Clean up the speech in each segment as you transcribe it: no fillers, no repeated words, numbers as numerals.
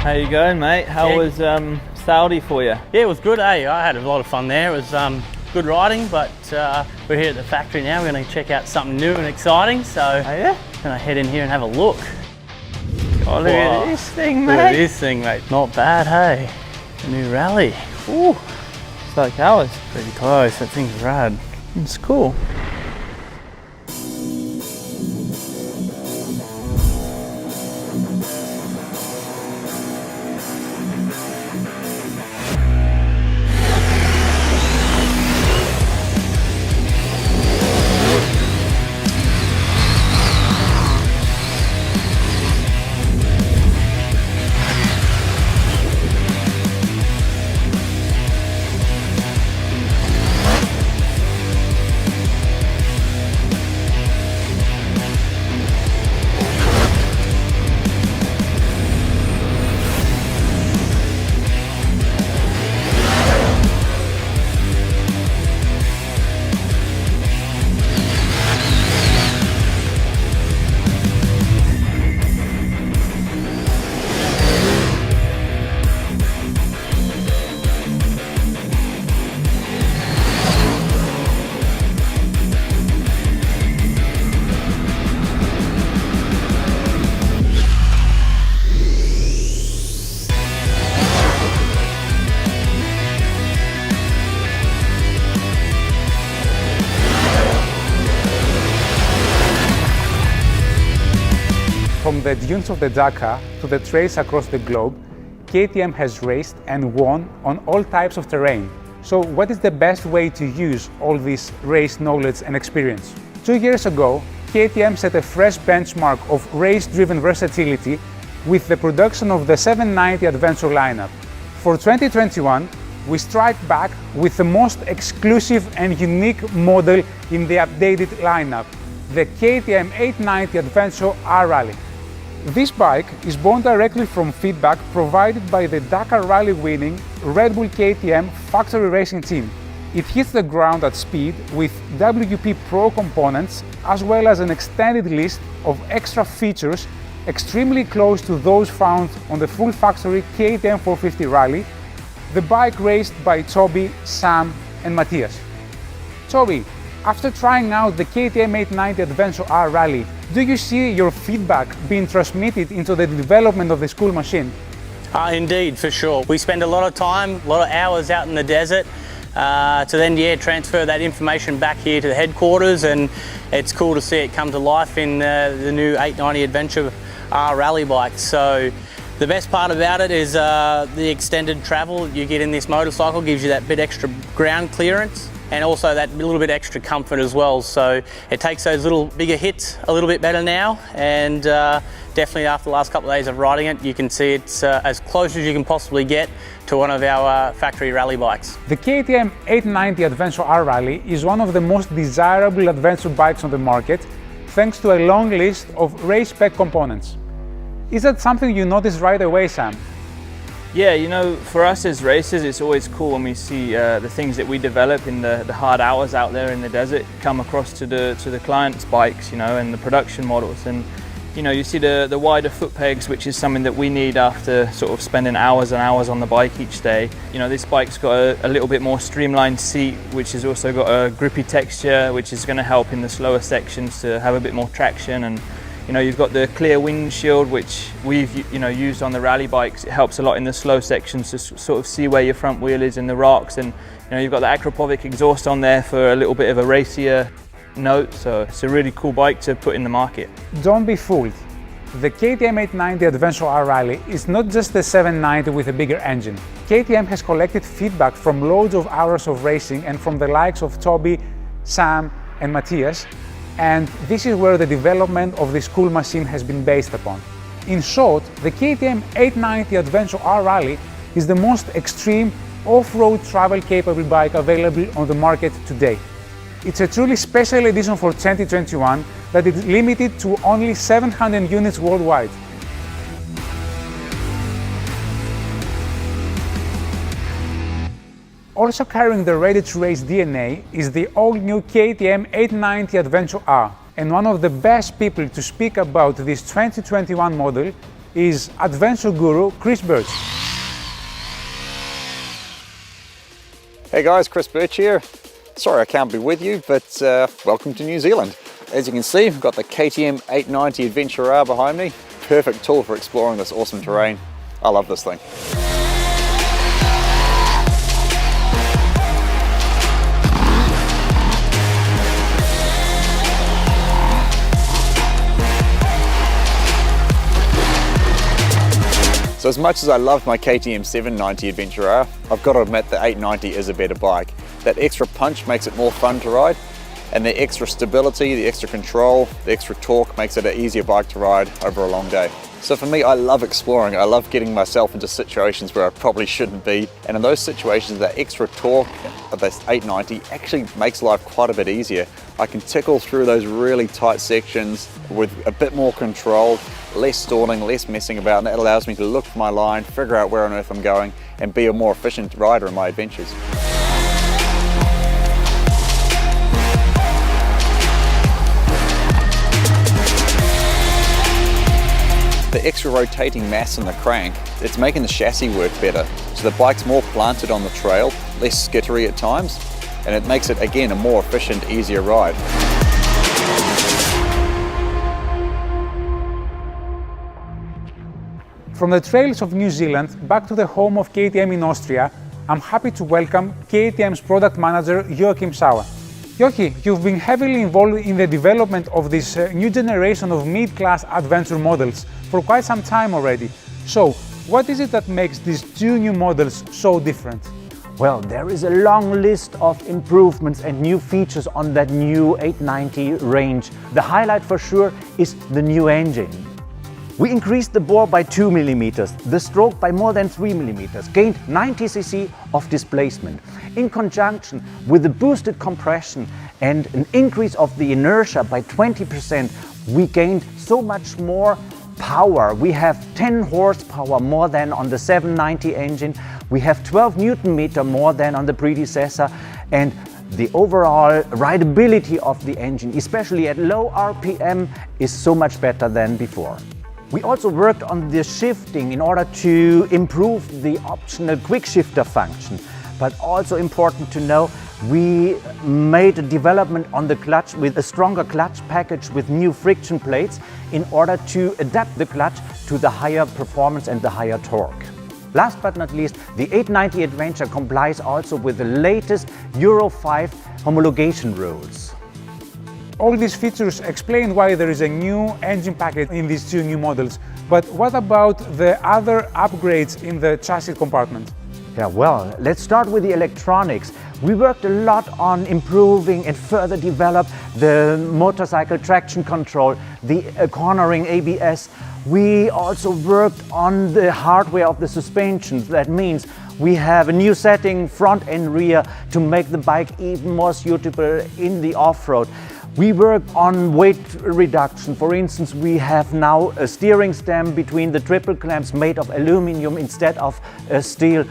How you going, mate? How was Saudi for you? Yeah, it was good, eh? I had a lot of fun there. It was good riding, but we're here at the factory now. We're going to check out something new and exciting, so Oh yeah? I'm going to head in here and have a look. Oh, look at this thing, mate. Look at this thing, mate. Not bad, hey? New rally. Ooh, it's like ours. Pretty close. That thing's rad. It's cool. From the dunes of the Dakar to the trails across the globe, KTM has raced and won on all types of terrain. So what is the best way to use all this race knowledge and experience? 2 years ago, KTM set a fresh benchmark of race-driven versatility with the production of the 790 Adventure lineup. For 2021, we strike back with the most exclusive and unique model in the updated lineup, the KTM 890 Adventure R-Rally. This bike is born directly from feedback provided by the Dakar Rally winning Red Bull KTM factory racing team. It hits the ground at speed with WP Pro components as well as an extended list of extra features extremely close to those found on the full factory KTM 450 Rally, the bike raced by Toby, Sam and Matthias. Toby, after trying out the KTM 890 Adventure R Rally, do you see your feedback being transmitted into the development of the school machine? Indeed, for sure. We spend a lot of time, a lot of hours out in the desert to then transfer that information back here to the headquarters, and it's cool to see it come to life in the new 890 Adventure R Rally bike. So the best part about it is the extended travel you get in this motorcycle gives you that bit extra ground clearance, and also that little bit extra comfort as well. So it takes those little bigger hits a little bit better now, and definitely after the last couple of days of riding it, you can see it's as close as you can possibly get to one of our factory rally bikes. The KTM 890 Adventure R Rally is one of the most desirable adventure bikes on the market, thanks to a long list of race spec components. Is that something you notice right away, Sam? Yeah, you know, for us as racers, it's always cool when we see the things that we develop in the hard hours out there in the desert come across to the client's bikes, you know, and the production models. And you know, you see the wider foot pegs, which is something that we need after sort of spending hours and hours on the bike each day. You know, this bike's got a little bit more streamlined seat, which has also got a grippy texture, which is going to help in the slower sections to have a bit more traction. And you know, you've got the clear windshield, which we've used on the rally bikes. It helps a lot in the slow sections to sort of see where your front wheel is in the rocks. And you know, you've got the Acropovic exhaust on there for a little bit of a racier note. So it's a really cool bike to put in the market. Don't be fooled. The KTM 890 Adventure R Rally is not just the 790 with a bigger engine. KTM has collected feedback from loads of hours of racing and from the likes of Toby, Sam and Matthias, and this is where the development of this cool machine has been based upon. In short, the KTM 890 Adventure R Rally is the most extreme off-road travel capable bike available on the market today. It's a truly special edition for 2021 that is limited to only 700 units worldwide. Also carrying the ready-to-race DNA is the all-new KTM 890 Adventure R, and one of the best people to speak about this 2021 model is adventure guru Chris Birch. Hey guys, Chris Birch here. Sorry I can't be with you, but welcome to New Zealand. As you can see, I've got the KTM 890 Adventure R behind me. Perfect tool for exploring this awesome terrain. I love this thing. So as much as I love my KTM 790 Adventure R, I've got to admit the 890 is a better bike. That extra punch makes it more fun to ride, and the extra stability, the extra control, the extra torque makes it an easier bike to ride over a long day. So for me, I love exploring. I love getting myself into situations where I probably shouldn't be, and in those situations, that extra torque of this 890 actually makes life quite a bit easier. I can tickle through those really tight sections with a bit more control, less stalling, less messing about, and that allows me to look for my line, figure out where on earth I'm going, and be a more efficient rider in my adventures. The extra rotating mass in the crank, it's making the chassis work better. So the bike's more planted on the trail, less skittery at times, and it makes it, again, a more efficient, easier ride. From the trails of New Zealand back to the home of KTM in Austria, I'm happy to welcome KTM's product manager Joachim Sauer. Joachim, you've been heavily involved in the development of this new generation of mid-class adventure models for quite some time already. So, what is it that makes these two new models so different? Well, there is a long list of improvements and new features on that new 890 range. The highlight for sure is the new engine. We increased the bore by 2 mm, the stroke by more than 3 mm, gained 90 cc of displacement. In conjunction with the boosted compression and an increase of the inertia by 20%, we gained so much more power. We have 10 horsepower more than on the 790 engine. We have 12 Newton meter more than on the predecessor, and the overall rideability of the engine, especially at low RPM, is so much better than before. We also worked on the shifting in order to improve the optional quick shifter function. But also important to know, we made a development on the clutch with a stronger clutch package with new friction plates in order to adapt the clutch to the higher performance and the higher torque. Last but not least, the 890 Adventure complies also with the latest Euro 5 homologation rules. All these features explain why there is a new engine package in these two new models. But what about the other upgrades in the chassis compartment? Yeah, well, let's start with the electronics. We worked a lot on improving and further develop the motorcycle traction control, the cornering ABS. We also worked on the hardware of the suspensions. That means we have a new setting front and rear to make the bike even more suitable in the off-road. We work on weight reduction. For instance, we have now a steering stem between the triple clamps made of aluminum instead of steel.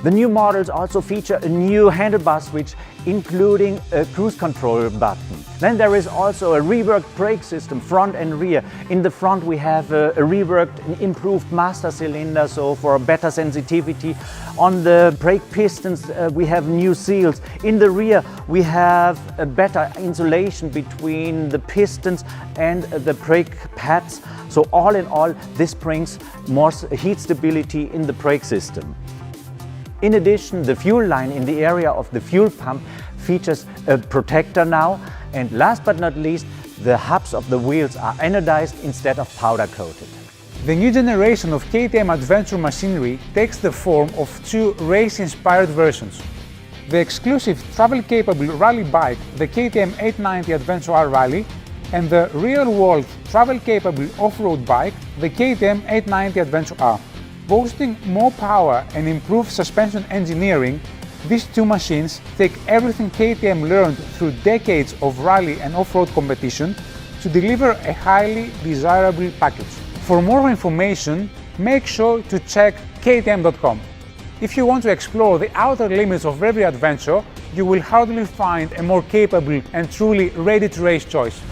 The new models also feature a new handlebar switch, including a cruise control button. Then there is also a reworked brake system, front and rear. In the front we have a reworked and improved master cylinder, so for better sensitivity. On the brake pistons we have new seals. In the rear we have a better insulation between the pistons and the brake pads. So all in all, this brings more heat stability in the brake system. In addition, the fuel line in the area of the fuel pump features a protector now. And last but not least, the hubs of the wheels are anodized instead of powder coated. The new generation of KTM adventure machinery takes the form of two race-inspired versions. The exclusive travel-capable rally bike, the KTM 890 Adventure R Rally, and the real-world travel-capable off-road bike, the KTM 890 Adventure R. Boasting more power and improved suspension engineering, these two machines take everything KTM learned through decades of rally and off-road competition to deliver a highly desirable package. For more information, make sure to check KTM.com. If you want to explore the outer limits of every adventure, you will hardly find a more capable and truly ready-to-race choice.